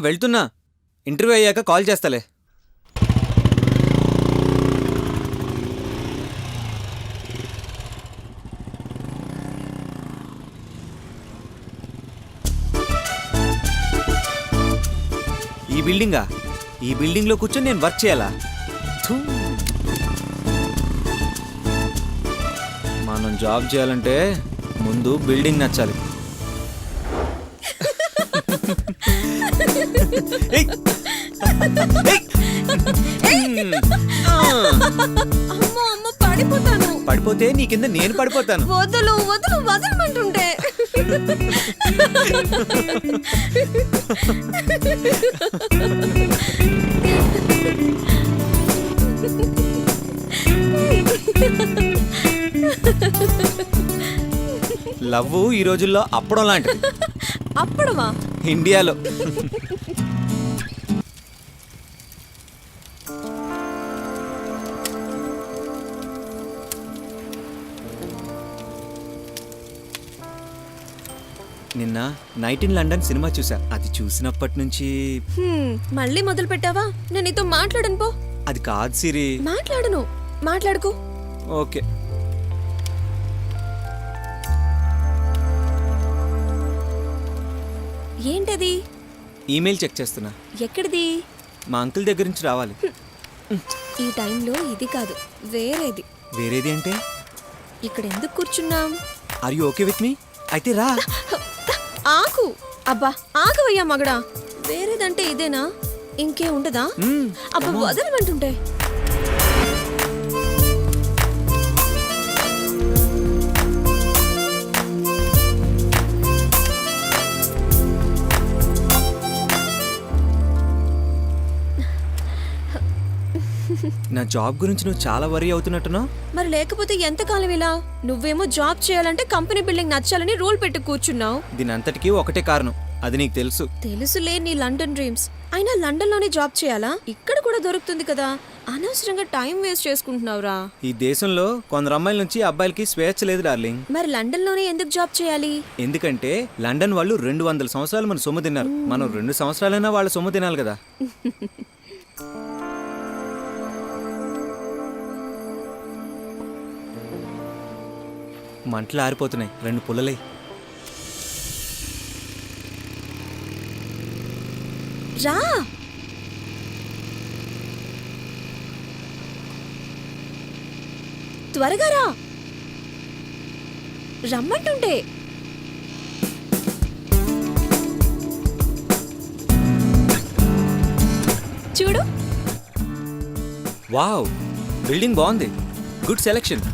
వెళ్తున్నా. ఇంటర్వ్యూ అయ్యాక కాల్ చేస్తాలే. ఈ బిల్డింగా? ఈ బిల్డింగ్లో కూర్చొని నేను వర్క్ చేయాలా? థూ. మనం జాబ్ చేయాలంటే ముందు బిల్డింగ్ నచ్చాలి. పడిపోతే నీ కింద నేను పడిపోతాను. వదులు వదులు వదలమంటుంటే. లవ్ ఈ రోజుల్లో అప్పడం లాంటిది. అప్పడమా? ఇండియాలో. నిన్న నైట్ ఇన్ లండన్ సినిమా చూసా. అది చూసినప్పటి నుంచి మళ్ళీ మొదలు పెట్టావా? నేను నీతో మాట్లాడను పో. అది కాదు సిరి. మాట్లాడను. మాట్లాడుకో. ఓకే. ఏంటది? ఈమెయిల్ చెక్ చేస్తున్నా. ఎక్కడిది? మా అంకుల్ దగ్గర నుంచి రావాలి. ఈ టైంలో ఇది కాదు, వేరేది. వేరేది అంటే? ఇక్కడ ఎందుకు కూర్చున్నాం? Are you okay with me? అయితే రా. ఆకు. అబ్బా ఆగవయ్యా మగడా. వేరేదంటే ఇదేనా? ఇంకే ఉండదా? అబ్బా వదలమంటుంటే. నా జాబ్ గురించి నువ్వు చాలా వరీ అవుతున్నట్టున్నావు. మరి లేకపోతే ఎంతకాలం ఇలా? నువ్వేమో జాబ్ చేయాలంటే కంపెనీ బిల్డింగ్ నచ్చాలని రూల్ పెట్టి కూర్చున్నావు. దీని అంతటికీ ఒకటే కారణం, అది నీకు తెలుసు. తెలుసులే నీ లండన్ డ్రీమ్స్. అయినా లండన్ లోనే జాబ్ చేయాలా? ఇక్కడ కూడా దొరుకుతుంది కదా. అనవసరంగా టైం వేస్ట్ చేసుకుంటున్నావురా. ఈ దేశంలో కొందరు అమ్మాయిల నుంచి అబ్బాయిలకి స్వేచ్ఛ లేదు డార్లింగ్. మరి లండన్ లోనే ఎందుకు జాబ్ చేయాలి? ఎందుకంటే లండన్ వాళ్ళు 200 సంవత్సరాలు మన సొమ్ము తిన్నారు. మనం 2 సంవత్సరాలైనా వాళ్ళ సొమ్ము తినాలి కదా. మంటలు ఆరిపోతున్నాయి, 2 పుల్లలై. రా. త్వరగా రా. రమ్మంటుంటే. చూడు. వావ్, బిల్డింగ్ బాగుంది. Good selection.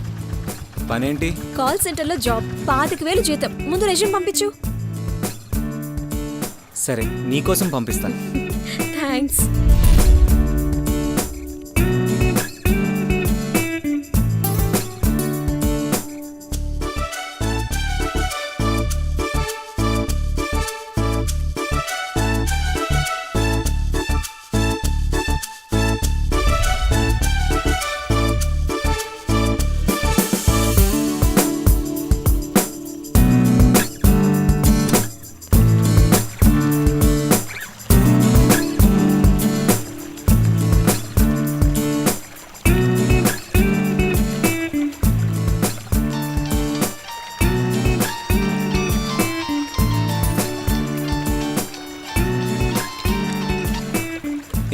పనేంటి? కాల్ సెంటర్ లో జాబ్, 25,000 జీతం. ముందు రెజ్యూమ్ పంపించు. సరే, నీకోసం పంపిస్తాను. థ్యాంక్స్.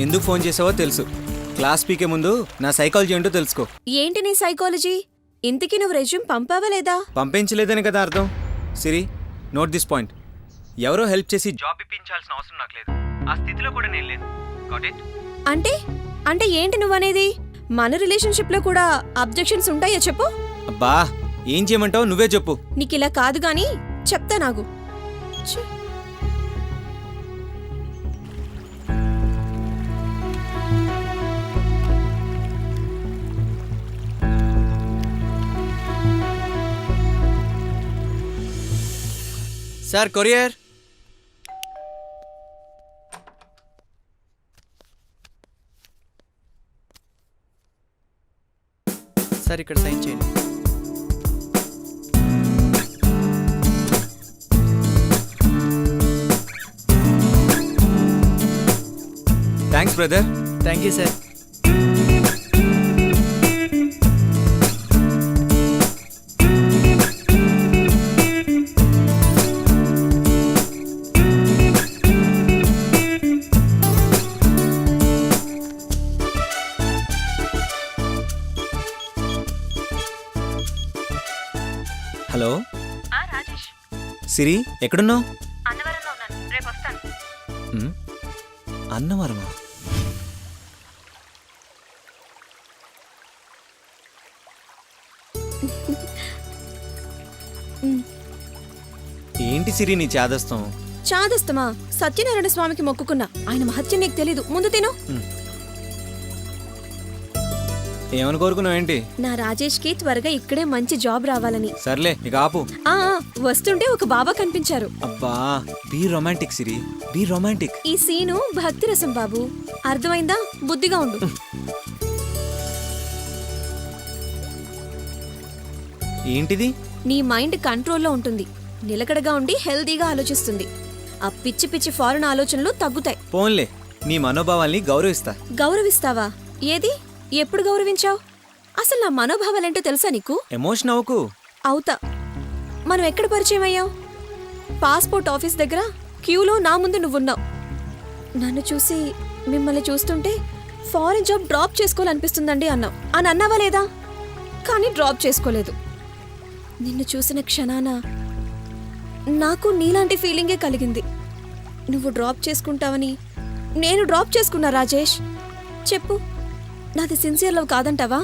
ఎందుకు ఫోన్ చేసావో తెలుసు. క్లాస్ పీకే ముందు నా సైకాలజీ ఏంటో తెలుసుకో. ఏంటి నీ సైకాలజీ? ఇంతకీ నువ్వు రెజ్యూమ్ పంపావా లేదా? పంపించలేదని కదా అర్థం. సిరి, నోట్ దిస్ పాయింట్. ఎవరో హెల్ప్ చేసి జాబ్ ఇప్పించాల్సిన అవసరం నాకు లేదు. ఆ స్థితిలో కూడా నేను లేను. Got it? అంటే అంటే ఏంటి నువ్వనేది? మన రిలేషన్షిప్ లో కూడా అబ్జెక్షన్స్ ఉంటాయా చెప్పు? అబ్బా, ఏం చేయమంటావు నువ్వే చెప్పు. నీకు ఇలా కాదు గాని చెప్తా. నాకు సార్, కొరియర్. సార్, ఇక్కడ సైన్ చేయండి. Brother. Thank you sir. Hello Rajesh, Siri, ఎక్కడున్నావు? అన్నవరంలో ఉన్నాను, రేపు వస్తాను. అన్నవరమా? ఏంటి సిరి నీ చాదస్తం? చాదస్తమా? సత్యనారాయణ స్వామికి మొక్కుకున్నా. ఆయన మహత్యం నీకు తెలీదు. ముందు తిను. ఏమని కోరుకున్నావు ఏంటి? నా రాజేష్కి త్వరగా ఇక్కడే మంచి జాబ్ రావాలని. సర్లే ఇక ఆపు. ఆ వస్తుంటే ఒక బాబా కనిపించారు. అబ్బా, be romantic Siri, be romantic. ఈ సీను భక్తి రసం బాబు, అర్థమైందా? బుద్ధిగా ఉండు. ఏంటిది? నీ మైండ్ కంట్రోల్లో ఉంటుంది, నిలకడగా ఉండి హెల్దీగా ఆలోచిస్తుంది. ఆ పిచ్చి పిచ్చి ఫారెన్ ఆలోచనలు తగ్గుతాయి. పోన్లే, నీ మనోభావాల్ని గౌరవిస్తా. గౌరవిస్తావా? ఏది? ఎప్పుడు గౌరవించావు? అసలు నా మనోభావాలేంటో తెలుసా నీకు? ఎమోషన్ అవ్వకు. అవుతా. మనం ఎక్కడ పరిచయం అయ్యావు? పాస్పోర్ట్ ఆఫీస్ దగ్గర క్యూలో నా ముందు నువ్వున్నావు. నన్ను చూసి మిమ్మల్ని చూస్తుంటే ఫారెన్ జాబ్ డ్రాప్ చేసుకోవాలనిపిస్తుందండి అన్నావు. అని అన్నావా లేదా? కానీ డ్రాప్ చేసుకోలేదు. నిన్ను చూసిన క్షణాన నాకు నీలాంటి ఫీలింగే కలిగింది. నువ్వు డ్రాప్ చేసుకుంటావని నేను డ్రాప్ చేసుకున్నా. రాజేష్, చెప్పు, నాది సిన్సియర్ లవ్ కాదంటావా?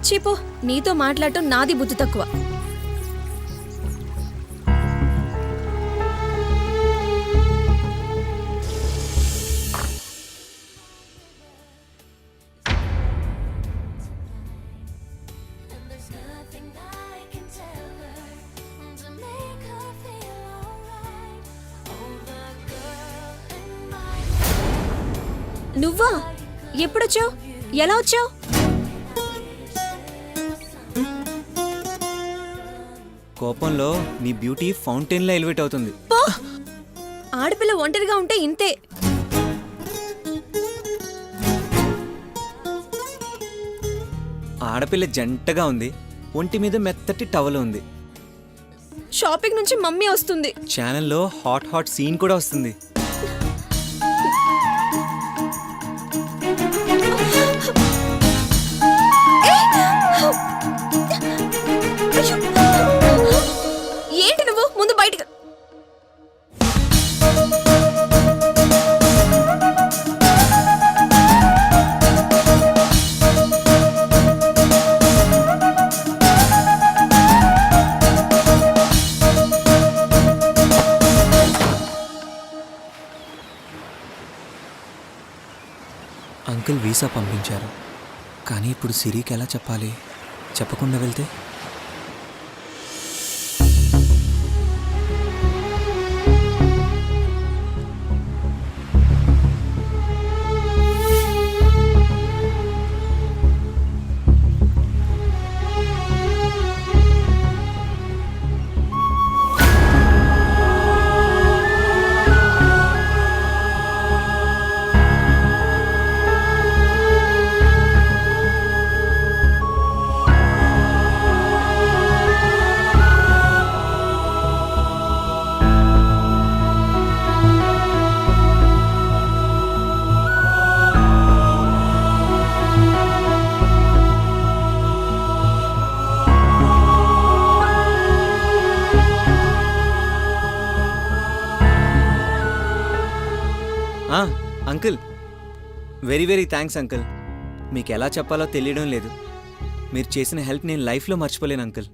చెప్పు. నీతో మాట్లాడటం నాది బుద్ధి తక్కువ. నువ్వా? ఎప్పుడొచ్చావు? ఎలా వచ్చావు? కోపంలో నీ బ్యూటీ ఫౌంటైన్ లా ఎలివేట్ అవుతుంది. పో! ఆడపిల్ల ఒంటరిగా ఉంటే ఇంతే. ఆడపిల్ల జంటగా ఉంది, ఒంటి మీద మెత్తటి టవల్ ఉంది. షాపింగ్ నుంచి మమ్మీ వస్తుంది. ఛానల్లో హాట్ హాట్ సీన్ కూడా వస్తుంది. ఏంటి నువ్వు? ముందు బయటకు. అంకుల్ వీసా పంపించారు, కానీ ఇప్పుడు సిరికి ఎలా చెప్పాలి? చెప్పకుండా వెళ్తే? Uncle, very very thanks uncle. మీకు ఎలా చెప్పాలో తెలియడం లేదు. మీరు చేసిన హెల్ప్ నేను లైఫ్లో మర్చిపోలేను uncle.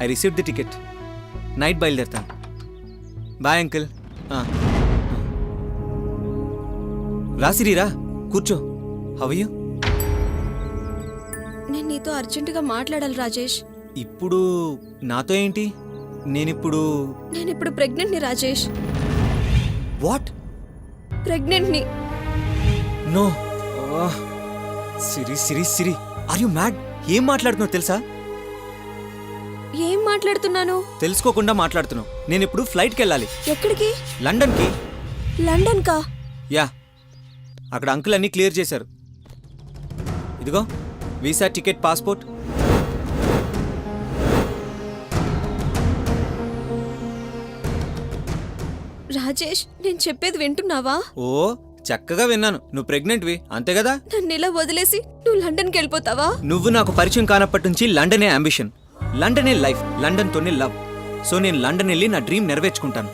I received the ticket. Night బయలుదేరుతాను. Bye uncle. రాసిరీరా, కూర్చో. How are you? నేను నీతో అర్జెంటుగా మాట్లాడాలి రాజేష్. ఇప్పుడు నాతో ఏంటి? నేనిప్పుడు ప్రెగ్నెంట్ని రాజేష్. వాట్? ప్రెగ్నెంట్ని. No. Siri Siri Siri, are you mad? ఏం మాట్లాడుతున్నావు తెలుసా? ఏం మాట్లాడుతున్నాను? తెలుసుకోకుండా మాట్లాడుతున్నావు. నేను ఇప్పుడు ఫ్లైట్కి వెళ్ళాలి. ఎక్కడికి? లండన్కి. లండన్ కా? యా, అక్కడ అంకుల్ అన్నీ క్లియర్ చేశారు. ఇదిగో వీసా, టికెట్, పాస్పోర్ట్. రాజేష్, నేను చెప్పేది వింటున్నావా? ఓ చక్కగా విన్నాను. నువ్వు ప్రెగ్నెంట్వి అంతే కదా? నన్ను ఇలా వదిలేసి నువ్వు లండన్కి వెళ్ళిపోతావా? నువ్వు నాకు పరిచయం కానప్పటి నుంచి లండనే అంబిషన్, లండనే లైఫ్, లండన్తోనే లవ్. సో నేను లండన్ వెళ్ళి నా డ్రీమ్ నెరవేర్చుకుంటాను.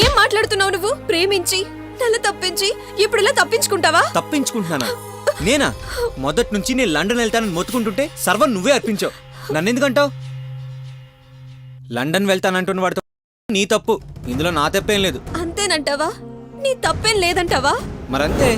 ఏం మాట్లాడుతున్నావు నువ్వు? ప్రేమించి నన్ను తప్పించి ఇప్పుడు ఇలా తప్పించుకుంటావా? తప్పించుకుంటున్నానా? నేనా? మొదటి నుంచి నేను లండన్ వెళ్తానని మొత్తుకుంటుంటే సర్వం నువ్వే అర్పించావు. నన్నెందుకంటావు? లండన్ వెళ్తానంటున్న వాడితో నీ తప్పు, ఇందులో నా తప్పేం లేదు. అంతేనంటావా? నీ తప్పేం లేదంటావా? మరంతే.